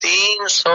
300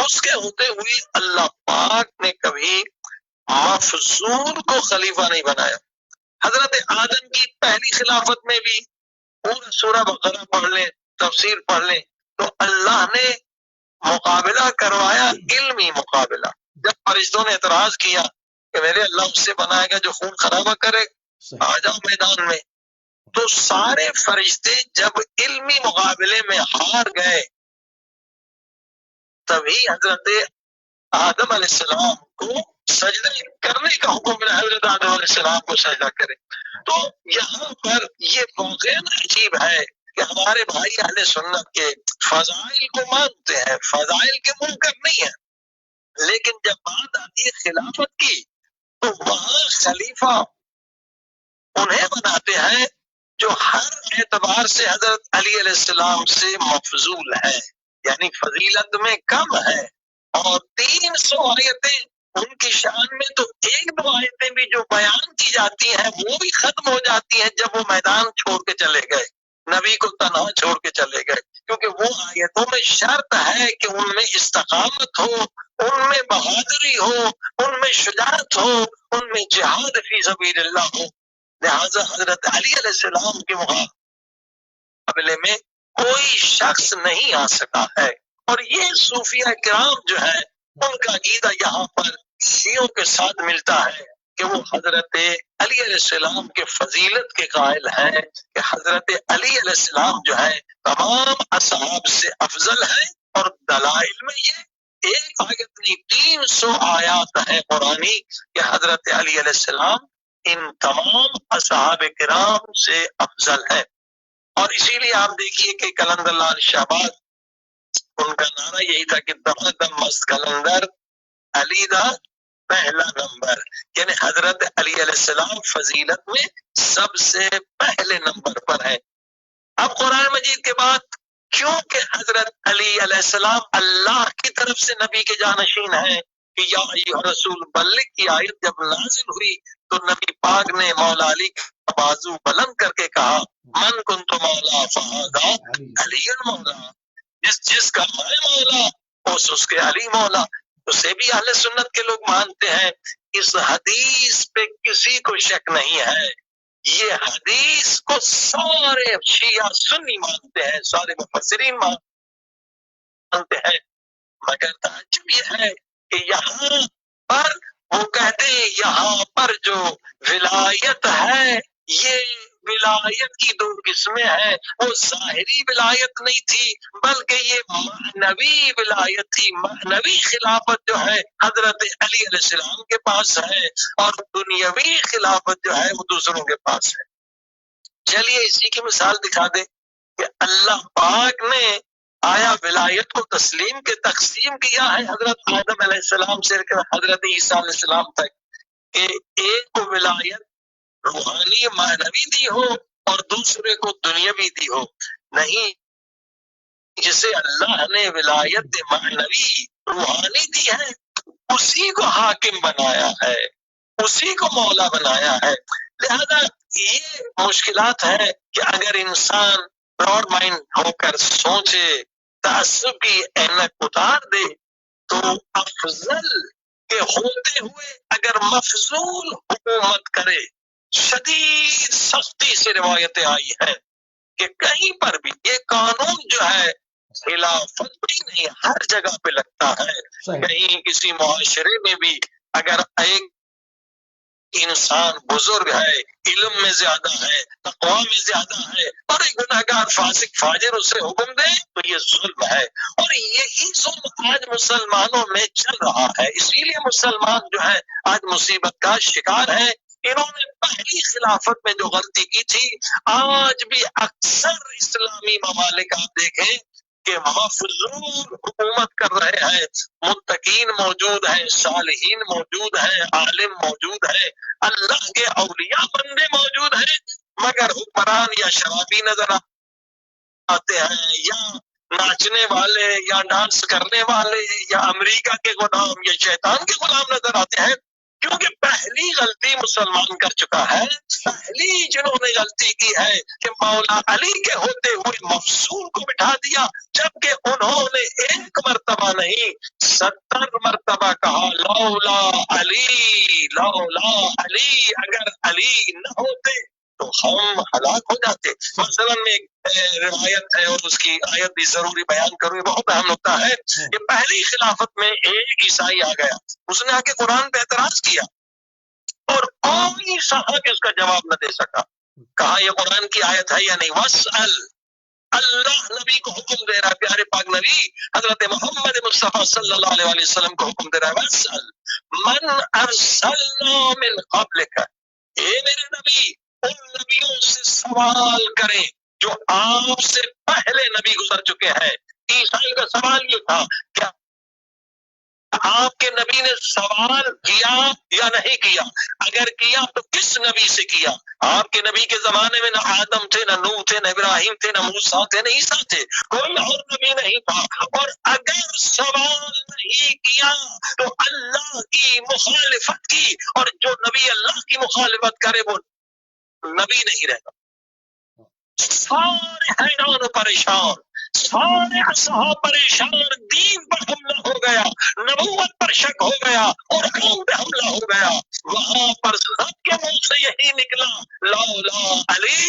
اس کے ہوتے ہوئے اللہ پاک نے کبھی مفضول کو خلیفہ نہیں بنایا۔ حضرت آدم کی پہلی خلافت میں بھی پورا سورہ بقرہ پڑھ لیں، تفسیر پڑھ لیں، تو اللہ نے مقابلہ کروایا، علمی مقابلہ۔ جب فرشتوں نے اعتراض کیا کہ میرے اللہ اس سے بنائے گا جو خون خرابہ کرے، آ جاؤ میدان میں، تو سارے فرشتے جب علمی مقابلے میں ہار گئے تبھی حضرت آدم علیہ السلام کو سجدہ کرنے کا حکم ملا، حضرت آدم علیہ السلام کو سجدہ کرے۔ تو یہاں پر یہ واقعاً عجیب ہے کہ ہمارے بھائی اہل سنت کے فضائل کو مانتے ہیں، فضائل کے منکر نہیں ہیں، لیکن جب بات آتی ہے خلافت کی تو وہاں خلیفہ انہیں بناتے ہیں جو ہر اعتبار سے حضرت علی علیہ السلام سے مفضول ہے، یعنی فضیلت میں کم ہے، اور 300 آیتیں ان کی شان میں، تو ایک دو آیتیں بھی جو بیان کی جاتی ہیں وہ بھی ختم ہو جاتی ہیں جب وہ میدان چھوڑ کے چلے گئے، نبی کو تنہا چھوڑ کے چلے گئے، کیونکہ وہ آیتوں میں شرط ہے کہ ان میں استقامت ہو، ان میں بہادری ہو، ان میں شجاعت ہو، ان میں جہاد فی سبیل اللہ ہو۔ لہذا حضرت علی علیہ السلام کے مقابلے میں کوئی شخص نہیں آ سکا ہے، اور یہ صوفیہ کرام جو ہے ان کا عقیدہ یہاں پر شیعوں کے ساتھ ملتا ہے کہ وہ حضرت علی علیہ السلام کے فضیلت کے قائل ہیں کہ حضرت علی علیہ السلام جو ہے تمام اصحاب سے افضل ہے، اور دلائل میں یہ ایک آیت نہیں 300 آیات ہے قرآنی کہ حضرت علی علیہ السلام ان تمام اصحاب کرام سے افضل ہے۔ اور اسی لیے آپ دیکھیے کہ کلندر لال شہباز ان کا نعرہ یہی تھا کہ تقدم مست کلندر علی دا پہلا نمبر، یعنی حضرت علی علیہ السلام فضیلت میں سب سے پہلے نمبر پر ہے۔ اب قرآن مجید کے بعد کیونکہ حضرت علی علیہ السلام اللہ کی طرف سے نبی کے جانشین ہیں کہ یا ایھا رسول بلغ کی آیت جب نازل ہوئی تو نبی پاک نے مولا علی کا بازو بلند کر کے کہا من کنت مولا فہذا علی المولا، جس کا میں مولا اس کے علی مولا۔ اسے بھی اہل سنت کے لوگ مانتے ہیں، اس حدیث پہ کسی کو شک نہیں ہے، یہ حدیث کو سارے شیعہ سنی مانتے ہیں، سارے مفسرین مانتے ہیں، مگر تعجب یہ ہے کہ یہاں پر وہ کہتے ہیں یہاں پر جو ولایت ہے یہ ولایت کی دو قسمیں ہیں، وہ ظاہری ولایت نہیں تھی بلکہ یہ معنوی ولایت تھی، معنوی خلافت جو ہے حضرت علی علیہ السلام کے پاس ہے، اور دنیاوی خلافت جو ہے وہ دوسروں کے پاس ہے۔ چلیے اسی کی مثال دکھا دیں کہ اللہ پاک نے آیا ولایت کو تسلیم کے تقسیم کیا ہے حضرت آدم علیہ السلام سے حضرت عیسیٰ علیہ السلام تک، کہ ایک کو ولایت روحانی معنوی دی ہو اور دوسرے کو دنیاوی دی ہو، نہیں، جسے اللہ نے ولایت معنوی روحانی دی ہے اسی کو حاکم بنایا ہے، اسی کو مولا بنایا ہے۔ لہذا یہ مشکلات ہے کہ اگر انسان براڈ مائنڈ ہو کر سوچے، تعصب کی اینک اتار دے، تو افضل کے ہوتے ہوئے اگر مفضول حکومت کرے، شدید سختی سے روایتیں آئی ہیں کہ کہیں پر بھی یہ قانون جو ہے خلافت بھی نہیں ہر جگہ پہ لگتا ہے، کہیں کسی معاشرے میں بھی اگر ایک انسان بزرگ ہے، علم میں زیادہ ہے، تقوی میں زیادہ ہے، اور ایک گناہگار فاسق فاجر اسے حکم دے تو یہ ظلم ہے، اور یہی ظلم آج مسلمانوں میں چل رہا ہے۔ اسی لیے مسلمان جو ہے آج مصیبت کا شکار ہے۔ انہوں نے پہلی خلافت میں جو غلطی کی تھی، آج بھی اکثر اسلامی ممالک آپ دیکھیں کہ مفضول حکومت کر رہے ہیں، متقین موجود ہیں، صالحین موجود ہیں، عالم موجود ہیں، اللہ کے اولیاء بندے موجود ہیں، مگر حکمران یا شرابی نظر آتے ہیں، یا ناچنے والے یا ڈانس کرنے والے یا امریکہ کے غلام یا شیطان کے غلام نظر آتے ہیں، کیونکہ پہلی غلطی مسلمان کر چکا ہے، پہلی جنہوں نے غلطی کی ہے کہ مولا علی کے ہوتے ہوئے مفصول کو بٹھا دیا، جبکہ انہوں نے ایک مرتبہ نہیں 70 مرتبہ کہا لولا علی لولا علی، اگر علی نہ ہوتے تو ہم ہلاک ہو جاتے۔ مثلا میں ایک روایت ہے اور اس کی آیت بھی ضروری بیان کروں، یہ بہت اہم نکتہ ہے کہ پہلی خلافت میں ایک عیسائی آ گیا، اس نے آ کے قرآن پہ اعتراض کیا اور کوئی صحابی اس کا جواب نہ دے سکا۔ کہا یہ قرآن کی آیت ہے یا نہیں؟ وَاسْأَلْ، اللہ نبی کو حکم دے رہا ہے، پیارے پاک نبی حضرت محمد مصطفیٰ صلی اللہ علیہ وآلہ وسلم کو حکم دے رہا ہے، وَاسْأَلْ مَنْ أَرْسَلْنَا مِنْ قَبْلِكَ، اے میرے نبی ان نبیوں سے سوال کریں جو آپ سے پہلے نبی گزر چکے ہیں۔ عیسائی کا سوال یہ تھا کہ آپ کے نبی نے سوال کیا یا نہیں کیا؟ اگر کیا تو کس نبی سے کیا؟ آپ کے نبی کے زمانے میں نہ آدم تھے، نہ نوح تھے، نہ ابراہیم تھے، نہ موسیٰ تھے، نہ عیسیٰ تھے، کوئی اور نبی نہیں تھا۔ اور اگر سوال نہیں کیا تو اللہ کی مخالفت کی، اور جو نبی اللہ کی مخالفت کرے وہ نبی نہیں رہتا۔ سارے حیران و پریشان، سارے اصحاب پریشان، دین پر حملہ ہو گیا، نبوت پر شک ہو گیا، قرآن پہ حملہ ہو گیا۔ وہاں پر سب کے منہ سے یہی نکلا لولا علی،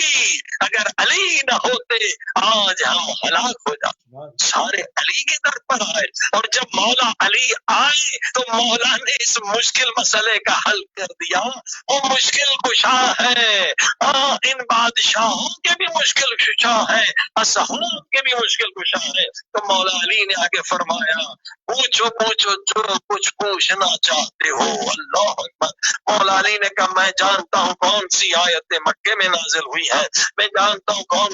اگر علی نہ ہوتے آج ہم ہلاک ہو جاتے۔ سارے علی کے در پر آئے، اور جب مولا علی آئے تو مولا نے اس مشکل مسئلے کا حل کر دیا۔ وہ مشکل کشا ہے، ان بادشاہوں کے بھی مشکل کشا ہے، اصحاب کے بھی مشکل کشا ہے۔ تو مولا علی نے آگے فرمایا پوچھو پوچھو جو کچھ پوچھنا چاہتے ہو۔ اللہ اکبر۔ مولا علی نے کہا میں جانتا ہوں کون سی آیت مکے میں نازل ہوئی ہے، میں جانتا ہوں کون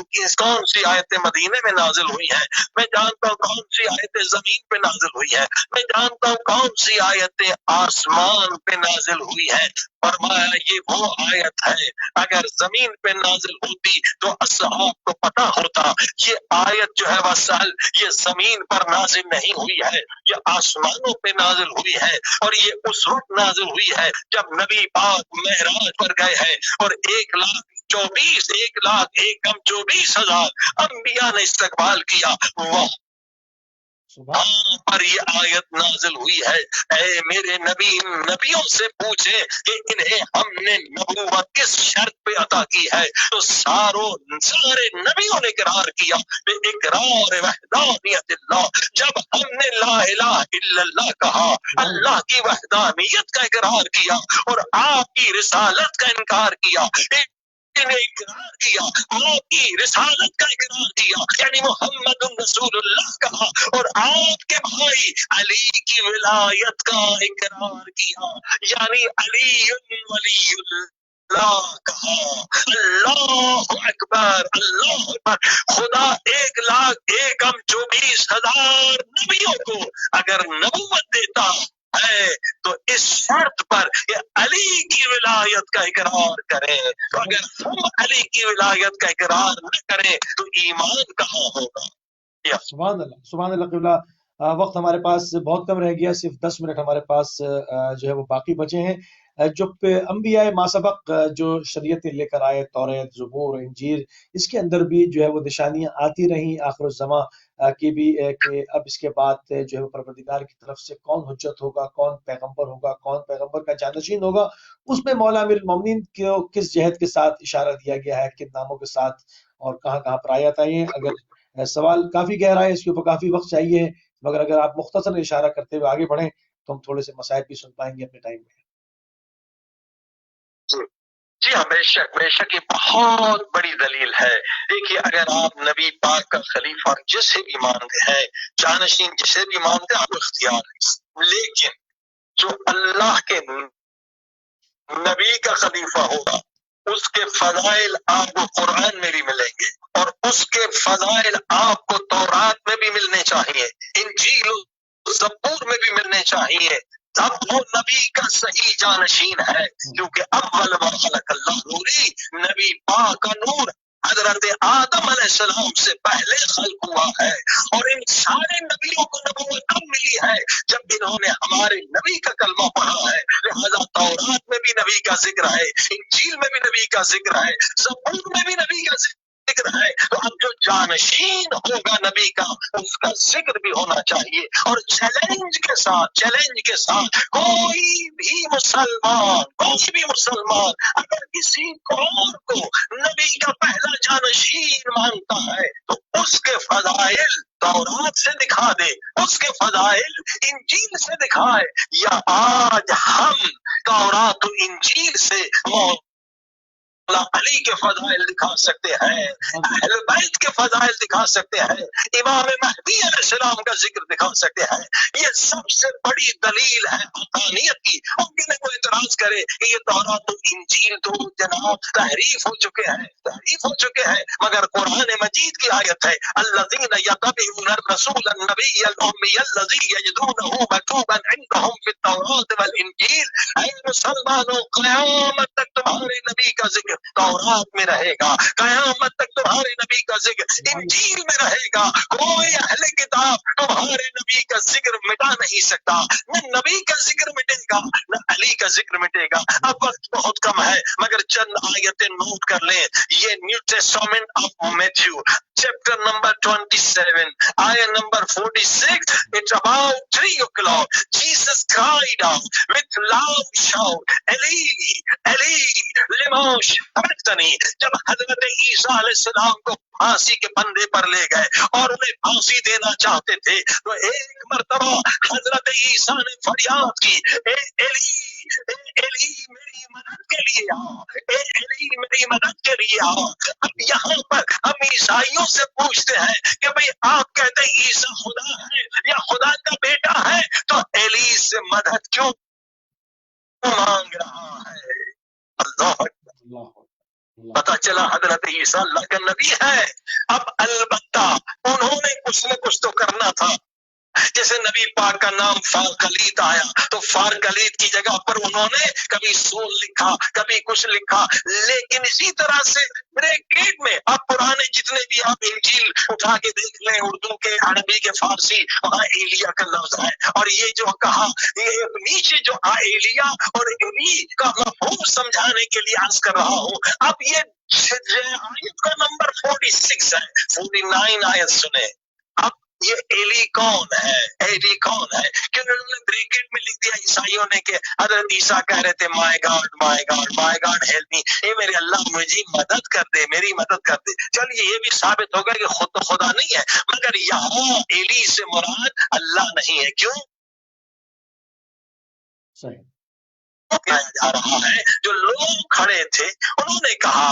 سی آیت مدینے میں نازل ہوئی ہے، میں جانتا ہوں کون سی آیت زمین پہ نازل ہوئی ہے، میں جانتا ہوں کون سی آیت آسمان پہ نازل ہوئی ہے۔ فرمایا یہ وہ آیت ہے اگر زمین پہ نازل ہوتی تو اصحاب کو پتہ ہوتا یہ آیت جو ہے وصل یہ زمین پر نازل نہیں ہوئی ہے، یہ آسمانوں پہ نازل ہوئی ہے، اور یہ اس وقت نازل ہوئی ہے جب نبی پاک معراج پر گئے ہیں اور 1,24,000 انبیاء نے استقبال کیا۔ وہ پر یہ آیت نازل ہوئی ہے اے میرے نبی نبیوں سے پوچھے کہ انہیں ہم نے نبوت کس شرط پہ عطا کی ہے، تو سارے نبیوں نے اقرار کیا بے اقرار وحدانیت اللہ۔ جب ہم نے لا الہ الا اللہ کہا، اللہ کی وحدانیت کا اقرار کیا اور آپ کی رسالت کا انکار کیا، نے اقرار کیا، آپ کی رسالت کا اقرار کیا، یعنی محمد رسول اللہ کہا، اور آپ کے بھائی علی کی ولایت کا اقرار کیا، یعنی علی ولی اللہ کہا۔ اللہ اکبر اللہ اکبر۔ خدا 1,24,000 نبیوں کو اگر نبوت دیتا ہے تو اس شرط پر کہ علی کی ولایت کا اقرار کریں، تو اگر ہم علی کی ولایت کا اقرار نہ کریں تو ایمان کہاں ہوگا؟ سبحان اللہ سبحان اللہ قبلہ۔ وقت ہمارے پاس بہت کم رہ گیا، صرف 10 منٹ ہمارے پاس جو ہے وہ باقی بچے ہیں۔ جو انبیاء ماسبق جو شریعت لے کر آئے، توریت، زبور، انجیل، اس کے اندر بھی جو ہے وہ نشانیاں آتی رہیں آخر الزماں کی بھی، کہ اب اس کے بعد جو ہے وہ پروردگار کی طرف سے کون حجت ہوگا، کون پیغمبر ہوگا، کون پیغمبر کا جانشین ہوگا۔ اس میں مولا امیر المومنین کو کس جہت کے ساتھ اشارہ دیا گیا ہے، کن ناموں کے ساتھ، اور کہاں کہاں پر آیات آئی ہیں۔ اگر سوال کافی گہرا ہے، اس کے اوپر کافی وقت چاہیے، مگر اگر آپ مختصر اشارہ کرتے ہوئے آگے بڑھیں تو ہم تھوڑے سے مسائل بھی سن پائیں گے اپنے ٹائم میں۔ جی ہاں، بے شک یہ بہت بڑی دلیل ہے۔ دیکھیے اگر آپ نبی پاک کا خلیفہ جسے بھی مانتے ہیں، جانشین جسے بھی مانتے ہیں، آپ کو اختیار ہے، لیکن جو اللہ کے نبی کا خلیفہ ہوگا اس کے فضائل آپ کو قرآن میں بھی ملیں گے، اور اس کے فضائل آپ کو تورات میں بھی ملنے چاہیے، انجیل و زبور میں بھی ملنے چاہیے، تب وہ نبی کا صحیح جانشین ہے، کیونکہ اول ما خلق اللہ نوری، نبی پاک کا نور حضرت آدم علیہ السلام سے پہلے خلق ہوا ہے، اور ان سارے نبیوں کو نبوت کب ملی ہے؟ جب انہوں نے ہمارے نبی کا کلمہ پڑھا ہے۔ لہذا تورات میں بھی نبی کا ذکر ہے، انجیل میں بھی نبی کا ذکر ہے، زبور میں بھی نبی کا ذکر ہے۔ تو اب جو جانشین ہوگا نبی کا، اس کا ذکر بھی ہونا چاہیے۔ اور چیلنج کے ساتھ کوئی بھی مسلمان اگر کسی قوم کو نبی کا پہلا جانشین مانتا ہے تو اس کے فضائل تورات سے دکھا دے، اس کے فضائل انجیل سے دکھائے، یا آج ہم تورات و انجیل سے علی کے فضائل دکھا سکتے ہیں، اہل بیت کے فضائل دکھا سکتے ہیں، امام مہدی علیہ السلام کا ذکر دکھا سکتے ہیں۔ یہ سب سے بڑی دلیل ہے حقانیت کی۔ ممکن ہے کوئی اعتراض کرے کہ یہ تورات و انجیل تو جناب تحریف ہو چکے ہیں، مگر قرآن مجید کی آیت ہے، الذین یتبعون الرسول النبی الامی الذی یجدونہ مکتوبا عندہم فی التوراۃ والانجیل۔ اے مسلمانوں، قیامت تک تمہارے نبی کا ذکر تورات میں رہے گا، قیامت تک تمہارے نبی کا ذکر انجیل میں رہے گا۔ کوئی اہل کتاب تمہارے نبی کا ذکر مٹا نہیں سکتا، نہ نبی کا ذکر مٹے گا نہ علی کا ذکر مٹے گا۔ اب وقت بہت کم ہے مگر چند آیتیں نوٹ کر لیں۔ یہ new Testament of Matthew chapter number 27 آیت number 46، it's about 3 o'clock Jesus cried out with loud shout, Eli Eli lima sabaqtani۔ جب حضرت عیسیٰ علیہ السلام کو پھانسی کے پندے پر لے گئے اور انہیں پھانسی دینا چاہتے تھے تو ایک مرتبہ حضرت عیسیٰ نے فریاد کی، اے ایلی اے ایلی میری مدد کے لیے آ، اے ایلی میری مدد کے لیے آ۔ اب یہاں پر ہم عیسائیوں سے پوچھتے ہیں کہ بھئی آپ کہتے ہیں عیسیٰ خدا ہے یا خدا کا بیٹا ہے، تو ایلی سے مدد کیوں مانگ رہا ہے؟ اللہ پتا چلا حضرت عیسیٰ اللہ کا نبی ہے۔ اب البتہ انہوں نے کچھ نہ کچھ تو کرنا تھا۔ جیسے نبی پاک کا نام فارکلید آیا تو فارکلید کی جگہ پر انہوں نے کبھی سول لکھا، کبھی کچھ لکھا، لیکن اسی طرح سے بریکٹ میں آپ پرانے جتنے بھی آپ انجیل اٹھا کے دیکھ لیں، اردو کے، عربی کے، فارسی، وہاں ایلیا کا لفظ ہے۔ اور یہ جو کہا، یہ نیچے جو ایلیا اور ایلی کا مفہوم سمجھانے کے لیے عرض کر رہا ہوں۔ اب یہ آیت کا نمبر 46 ہے، 49 آیت سنیں۔ اب یہ ایلی کون ہے؟ ایلی کون ہے؟ کہ انہوں نے بریکٹ میں لکھ دیا عیسائیوں نے کہ حضرت عیسیٰ کہہ رہے تھے مائی گاڈ مائی گاڈ مائی گاڈ ہیلپ می، اے میرے اللہ مجھے مدد کر دے، میری مدد کر دے۔ چلیے یہ بھی ثابت ہوگا کہ خود تو خدا نہیں ہے، مگر یہاں ایلی سے مراد اللہ نہیں ہے۔ کیوں؟ کہا جا رہا ہے جو لوگ کھڑے تھے انہوں نے کہا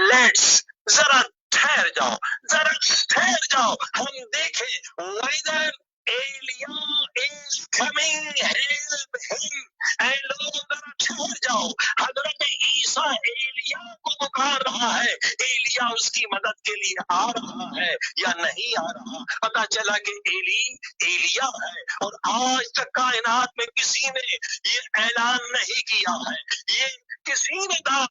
لیٹس ذرا ٹھہر جاؤ، ذرا ٹھہر جاؤ، ہم دیکھیں whether Elia is coming help him۔ اے لوگ ذرا ٹھہر جاؤ، حضرت عیسیٰ ایلیا کو پکار رہا ہے، ایلیا اس کی مدد کے لیے آ رہا ہے یا نہیں آ رہا؟ پتا چلا کہ ایلیا ہے۔ اور آج تک کائنات میں کسی نے یہ اعلان نہیں کیا ہے، یہ کسی نے دعویٰ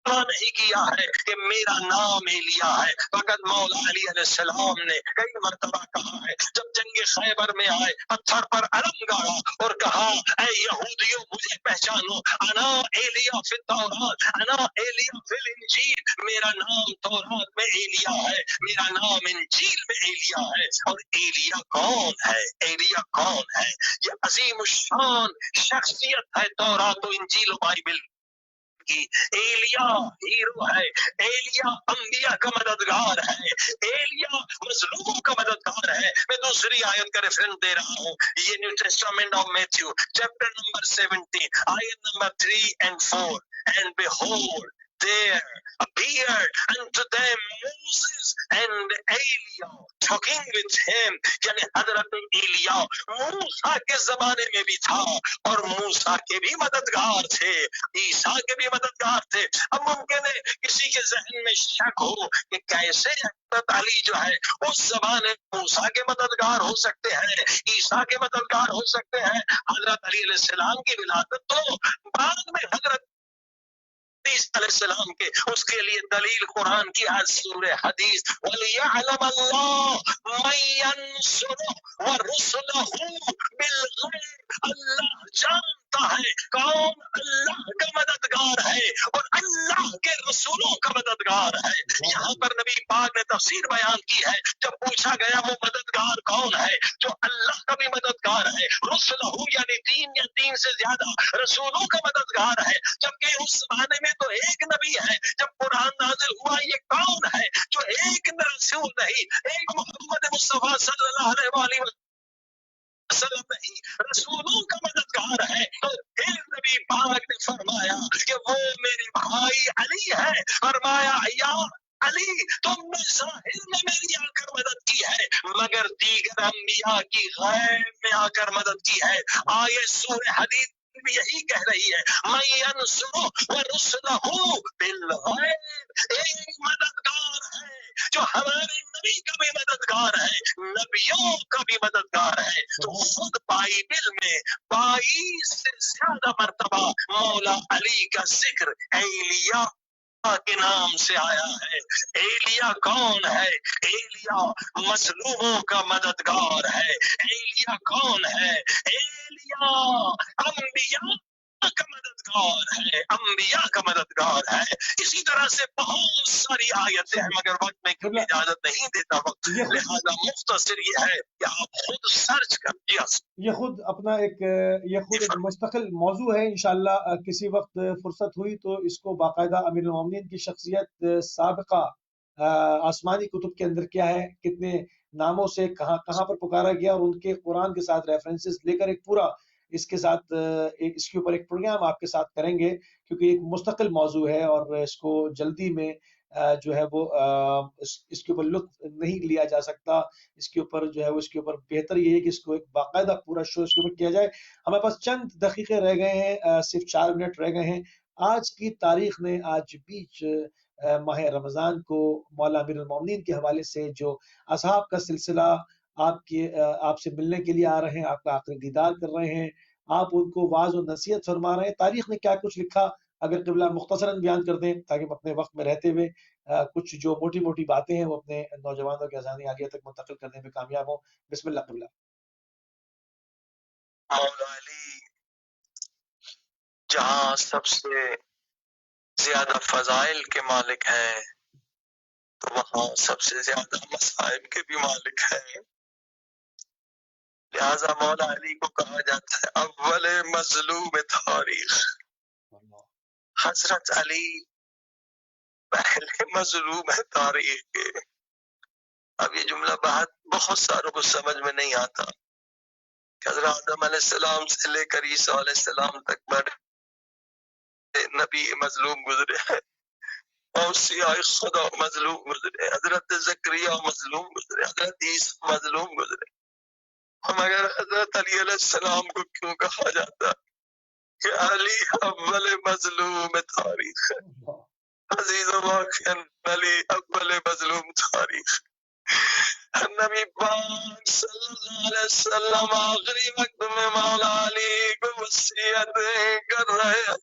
نہیں کیا ہے کہ میرا نام ایلیا ہے، فقط مولا علی علیہ السلام نے کئی مرتبہ کہا ہے۔ جب جنگ خیبر میں آئے پتھر پر علم گاڑا اور کہا اے یہودیوں مجھے پہچانو، انا ایلیا فی التورات انا ایلیا فی الانجیل، میرا نام تورات میں ایلیا ہے، میرا نام انجیل میں ایلیا ہے۔ اور ایلیا کون ہے؟ ایلیا کون ہے؟ یہ عظیم الشان شخصیت ہے تورات و انجیل و بائبل کی۔ ایلیا ہیرو ہے، ایلیا انبیاء کا مددگار ہے، ایلیا مظلوموں کا مددگار ہے۔ میں دوسری آیت کا ریفرنس دے رہا ہوں، یہ new Testament of Matthew chapter number 17 آیت number 3 and 4۔ And behold, there appeared unto them Moses and Eliah talking with him۔ یعنی حضرت ایلیا موسیٰ کے زمانے میں بھی تھا اور موسیٰ کے بھی مددگار تھے، عیسیٰ کے بھی مددگار تھے۔ اب ممکن ہے کسی کے ذہن میں شک ہو کہ کیسے حضرت علی جو ہے اس زمانے موسیٰ کے مددگار ہو سکتے ہیں، عیسیٰ کے مددگار ہو سکتے ہیں۔ حضرت علی علیہ السلام کی ولادت تو بعد میں حضرت علیہ السلام کے، اس کے لیے دلیل قرآن کی آج سورہ حدیث وَلِيَعْلَمَ اللَّهُ مَن يَنصُرُهُ وَرُسُلَهُ بِالْغَيْبِ، اللہ جانتا ہے کون اللہ کا مددگار ہے اور اللہ کے رسولوں کا مددگار ہے۔ یہاں پر نبی پاک نے تفسیر بیان کی ہے، جب پوچھا گیا وہ مددگار کون ہے جو اللہ کا بھی مددگار ہے، رسلہ یعنی تین یا تین سے زیادہ رسولوں کا مددگار ہے، جبکہ اس زمانے میں تو ایک نبی ہے۔ جب قرآن نازل ہوا یہ کون ہے جو ایک رسول نہیں، ایک محمد مصطفیٰ صلی اللہ علیہ وآلہ وسلم نہیں، رسولوں کا مددگار ہے۔ تو پھر نبی پاک نے فرمایا کہ وہ میرے بھائی علی ہے، فرمایا یا علی تم نے ظاہر میں میری آ کر مدد کی ہے مگر دیگر انبیاء کی غیب میں آ کر مدد کی ہے۔ آیے سورہ حدید بھی یہی کہہ رہی ہے مَن يَنصُرُهُ وَرُسُلَهُ بِالْغَیب، ایک مددگار ہے جو ہمارے نبی کا بھی مددگار ہے، نبیوں کا بھی مددگار ہے۔ تو خود بائبل میں 22 سے زیادہ مرتبہ مولا علی کا ذکر ایلیا کے نام سے آیا ہے۔ ایلیا کون ہے؟ ایلیا مظلوموں کا مددگار ہے۔ ایلیا کون ہے؟ ایلیا انبیاء کا مددگار ہے، انبیاء کا مددگار ہے۔ اسی طرح سے بہت ساری آیتیں ہیں مگر وقت میں کیونکہ اجازت نہیں دیتا وقت، لہذا مختصر یہ ہے کہ آپ خود سرچ کر یہ خود اپنا ایک مستقل موضوع ہے۔ انشاءاللہ کسی وقت فرصت ہوئی تو اس کو باقاعدہ امیر المومنین کی شخصیت سابقہ آسمانی کتب کے اندر کیا ہے، کتنے ناموں سے کہاں پر پکارا گیا، اور ان کے قرآن کے ساتھ ریفرنسز لے کر ایک پورا اس کے ساتھ اس کے اوپر ایک پروگرام آپ کے ساتھ کریں گے، کیونکہ ایک مستقل موضوع ہے اور اس کو جلدی میں جو ہے وہ اس کے اوپر لطف نہیں لیا جا سکتا۔ اس کے اوپر جو ہے وہ اس کے اوپر بہتر یہ ہے کہ اس کو ایک باقاعدہ پورا شو اس کے اوپر کیا جائے۔ ہمارے پاس چند دقیقے رہ گئے ہیں، صرف 4 منٹ رہ گئے ہیں۔ آج کی تاریخ میں آج بیچ ماہ رمضان کو مولا امیر المومنین کے حوالے سے جو اصحاب کا سلسلہ آپ سے ملنے کے لیے آ رہے ہیں، آپ کا آخری دیدار کر رہے ہیں، آپ ان کو واعظ و نصیحت فرما رہے ہیں، تاریخ نے کیا کچھ لکھا اگر قبلہ مختصراً بیان کر دیں تاکہ ہم اپنے وقت میں رہتے ہوئے کچھ جو موٹی موٹی باتیں ہیں وہ اپنے نوجوانوں کے اذہان عالیہ تک منتقل کرنے میں کامیاب ہوں۔ بسم اللہ قبلہ۔ مولا علی جہاں سب سے زیادہ فضائل کے مالک ہیں تو وہاں سب سے زیادہ مصائب کے بھی مالک ہیں، لہذا مولا علی کو کہا جاتا ہے اول مظلوم تاریخ۔ حضرت علی پہلے مظلوم ہے تاریخ کے۔ اب یہ جملہ بہت ساروں کو سمجھ میں نہیں آتا کہ حضرت آدم علیہ السلام سے لے کر عیسیٰ علیہ السلام تک بڑے نبی مظلوم گزرے ہیں، اوصیاء خدا مظلوم گزرے، حضرت زکریا مظلوم گزرے، حضرت عیسیٰ مظلوم گزرے، مگر حضرت علی علیہ السلام کو کیوں کہا جاتا کہ علی اول مظلوم تاریخ ہے؟ عزیز و باقی علی اول مظلوم تاریخ۔ نبی پاک صلی اللہ علیہ وسلم آخری وقت میں مولا علی کو وصیت کر رہے ہیں،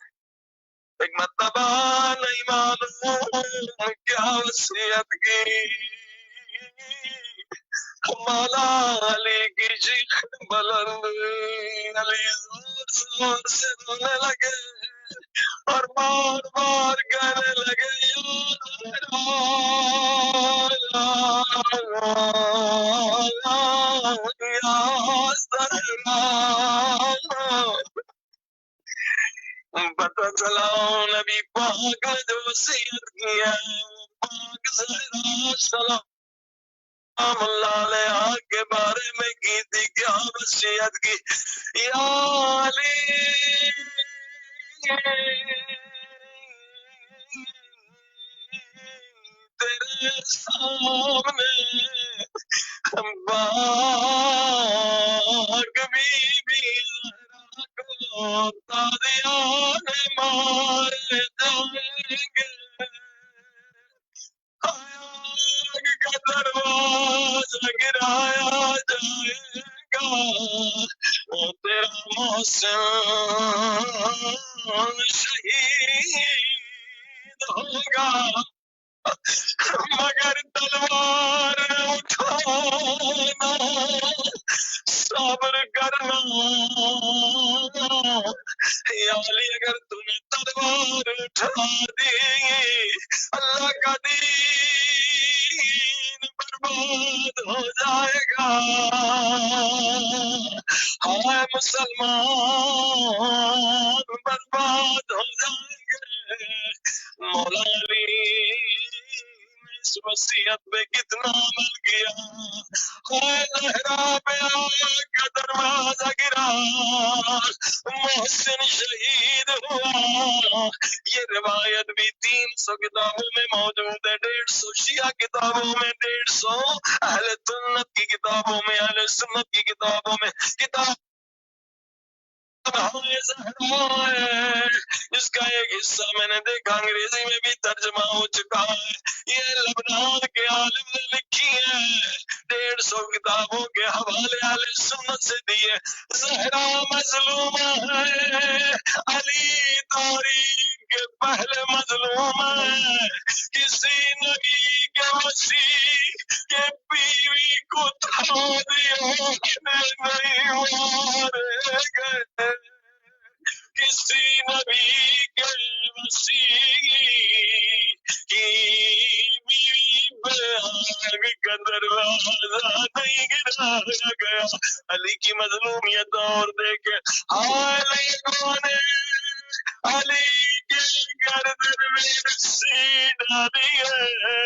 ایک مرتبہ نہیں معلوم کیا وصیت کی، مولا علی کی چیخ بلند، علی زور زور سے رونے لگے اور بار بار کہنے لگے پتہ چلا نبی پاک نے جو وصیت کی ہے وہ پاک زہرا سلام اللہ علیہ کے بارے میں کی تھی، کیا وصیت کی؟ یا علی تیرے سامنے پاک بی بی زہرا کو تازیان مارے جائیں گے، آگ کا دروازہ گرایا جائے گا، وہ تیرا محسن شہید ہوگا مگر تلوار اٹھانا صبر کرنا یا علی اگر تم نے تلوار اٹھا دی اللہ کا دین برباد ہو جائے گا ہائے مسلمان برباد ہو جائیں گے مولا علی نے اس وصیت پہ کتنا عمل کیا ہائے زہرا پہ آگ کا دروازہ گرا محسن شہید ہوا یہ روایت بھی 300 کتابوں میں موجود ہے 150 شیعہ کتابوں میں 150 اہل سنت کی کتابوں میں اہل سنت کی کتابوں میں کتاب اس کا ایک حصہ میں نے دیکھا انگریزی میں بھی ترجمہ ہو چکا ہے یہ لبنان کے عالم نے لکھی ہے 150 کتابوں کے حوالے اہل سنت سے دیے زہرا مظلومہ ہے علی تاریخ کے پہلے مظلوم ہے کسی نبی کے وسیع کے بیوی کو تھا دیا نہیں مارے گئے کسی نبی کے وسیع کی بیوی پہ آگ کا دروازہ نہیں گرایا گیا علی کی مظلومیت اور دیکھے ہائے لوگوں نے علی کے گردن میں رسی ڈالی ہے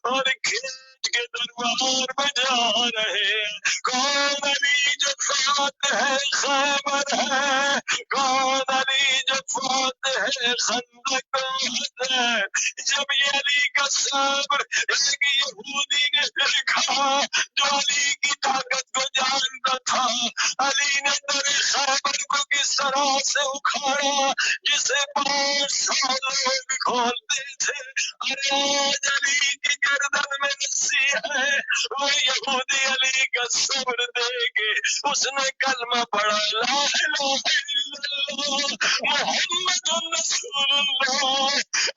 اور کھینچ کے دربار میں جا رہے ہیں کون علی جو فاتح ہے خیبر ہے کون علی جو فاتح ہے خندق ہے جب یہ علی کا صبر ایک یہودی نے دیکھا جو علی کی طاقت کو جانتا تھا علی نے در خیبر کو کس طرح سے اکھاڑا جسے 5 سال لوگ کھولتے تھے ارے آج علی کی گردن میں رسی ہے وہ یہودی علی کا صبر دیکھے اس نے کلمہ پڑھا لا الہ الا اللہ محمد رسول اللہ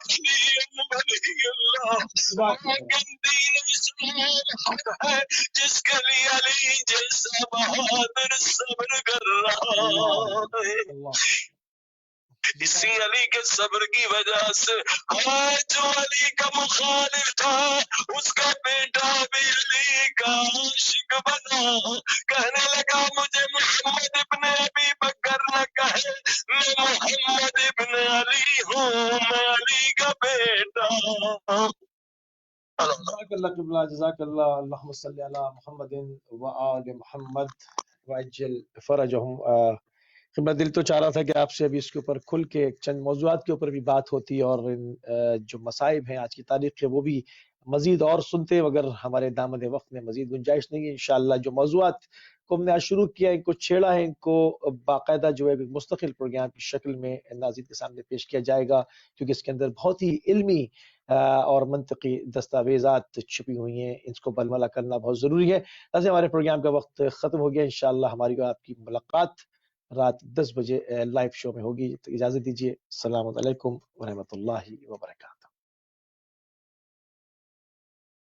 علی ولی اللہ لیکن دین اسلام حق ہے جس کے لیے علی جیسا بہادر صبر کر رہا ہے اسی علی کے صبر کی وجہ سے جو علی کا مخالف تھا اس کا بیٹا بھی علی کا عاشق بنا کہنے لگا مجھے محمد ابن ابی بکر نہ کہے میں محمد ابن علی ہوں میں علی کا بیٹا جزاک اللہ قبلہ جزاک اللہ اللہم صلی علی محمد و آل محمد وعجل فرجہم قبلہ دل تو چاہ رہا تھا کہ آپ سے ابھی اس کے اوپر کھل کے چند موضوعات کے اوپر بھی بات ہوتی اور جو مصائب ہیں آج کی تاریخ کے وہ بھی مزید اور سنتے مگر ہمارے دامن وقت میں مزید گنجائش نہیں ہے انشاءاللہ جو موضوعات کو ہم نے آج شروع کیا ان کو چھیڑا ہے ان کو باقاعدہ جو ہے مستقل پروگرام کی شکل میں ناظرین کے سامنے پیش کیا جائے گا کیونکہ اس کے اندر بہت ہی علمی اور منطقی دستاویزات چھپی ہوئی ہیں ان کو بلملہ کرنا بہت ضروری ہے ایسے ہمارے پروگرام کا وقت ختم ہو گیا انشاءاللہ ہماری آپ کی ملاقات رات 10 بجے لائیو شو میں ہوگی تو اجازت دیجیے السلام علیکم ورحمۃ اللہ وبرکاتہ